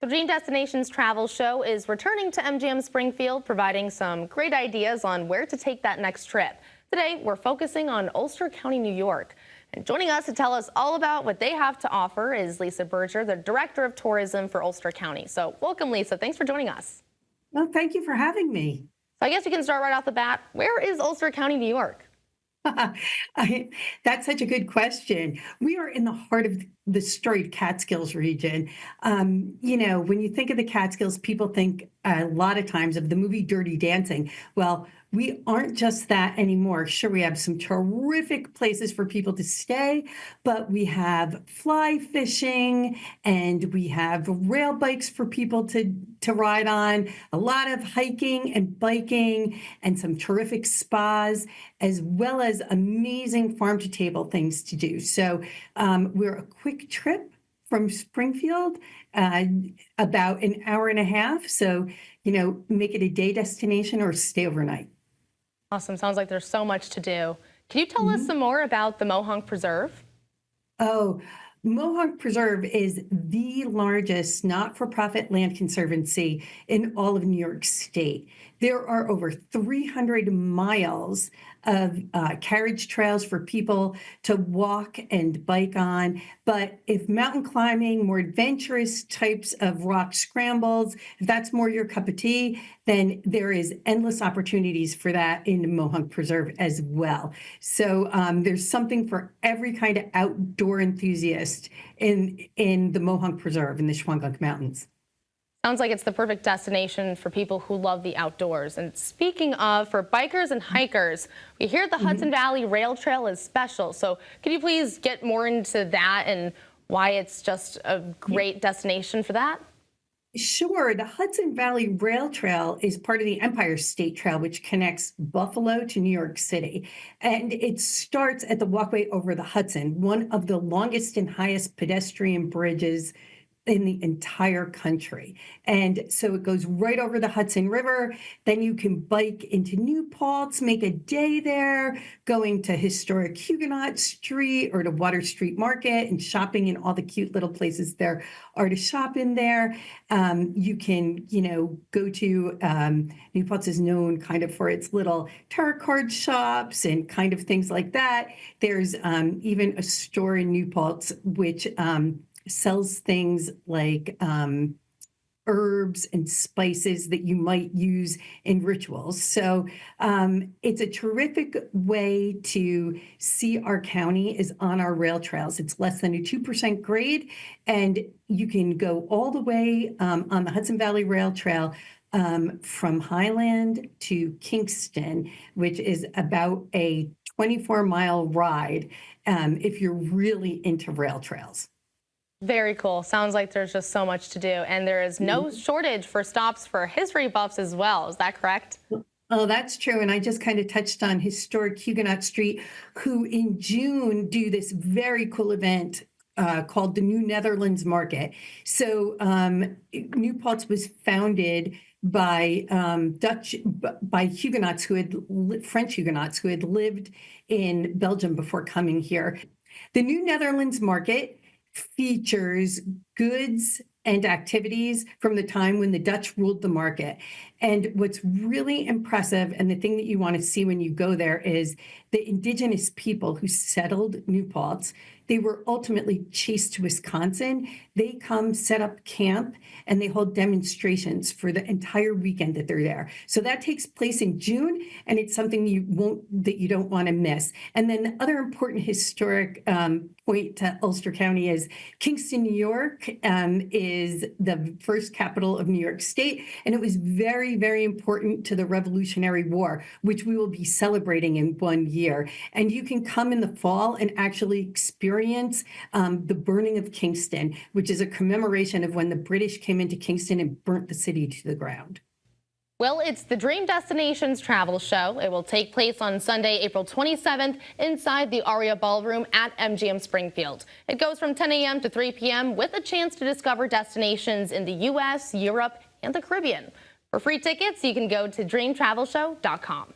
The Dream Destinations Travel Show is returning to MGM Springfield, providing some great ideas on where to take that next trip. Today, we're focusing on Ulster County, New York. And joining us to tell us all about what they have to offer is Lisa Berger, the Director of Tourism for Ulster County. So welcome, Lisa. Thanks for joining us. Well, thank you for having me. So I guess we can start right off the bat. Where is Ulster County, New York? That's such a good question. We are in the heart of the storied Catskills region. When you think of the Catskills, people think a lot of times of the movie Dirty Dancing. Well, we aren't just that anymore. Sure, we have some terrific places for people to stay, but we have fly fishing and we have rail bikes for people to ride on, a lot of hiking and biking and some terrific spas, as well as amazing farm to table things to do. So we're a quick trip from Springfield, about an hour and a half. So, make it a day destination or stay overnight. Awesome. Sounds like there's so much to do. Can you tell us some more about the Mohonk Preserve? Oh, Mohonk Preserve is the largest not-for-profit land conservancy in all of New York State. There are over 300 miles of carriage trails for people to walk and bike on. But if mountain climbing, more adventurous types of rock scrambles, if that's more your cup of tea, then there is endless opportunities for that in Mohonk Preserve as well. So there's something for every kind of outdoor enthusiast in the Mohonk Preserve in the Shawangunk Mountains. Sounds like it's the perfect destination for people who love the outdoors. And speaking of, for bikers and hikers, we hear the Hudson Valley Rail Trail is special. So could you please get more into that and why it's just a great destination for that? Sure. The Hudson Valley Rail Trail is part of the Empire State Trail, which connects Buffalo to New York City. And it starts at the walkway over the Hudson, one of the longest and highest pedestrian bridges in the entire country. And so it goes right over the Hudson River. Then you can bike into New Paltz, make a day there, going to historic Huguenot Street or to Water Street Market and shopping in all the cute little places there are to shop in there. You can, go to, New Paltz is known kind of for its little tarot card shops and kind of things like that. There's even a store in New Paltz which sells things like herbs and spices that you might use in rituals. So it's a terrific way to see our county is on our rail trails. It's less than a 2% grade, and you can go all the way on the Hudson Valley Rail Trail from Highland to Kingston, which is about a 24-mile ride if you're really into rail trails. Very cool. Sounds like there's just so much to do. And there is no shortage for stops for history buffs as well. Is that correct? Oh, that's true. And I just kind of touched on historic Huguenot Street, who in June do this very cool event called the New Netherlands Market. So New Paltz was founded by Huguenots French Huguenots who had lived in Belgium before coming here. The New Netherlands Market features goods and activities from the time when the Dutch ruled the market. And what's really impressive, and the thing that you want to see when you go there, is the indigenous people who settled New Paltz. They were ultimately chased to Wisconsin. They come, set up camp, and they hold demonstrations for the entire weekend that they're there. So that takes place in June, and it's something that you don't want to miss. And then the other important historic point to Ulster County is Kingston, New York is the first capital of New York State, and it was very, very important to the Revolutionary War, which we will be celebrating in 1 year. And you can come in the fall and actually experience the burning of Kingston, which is a commemoration of when the British came into Kingston and burnt the city to the ground. Well, it's the Dream Destinations Travel Show. It will take place on Sunday, April 27th, inside the Aria Ballroom at MGM Springfield. It goes from 10 a.m. to 3 p.m. with a chance to discover destinations in the U.S., Europe, and the Caribbean. For free tickets, you can go to dreamtravelshow.com.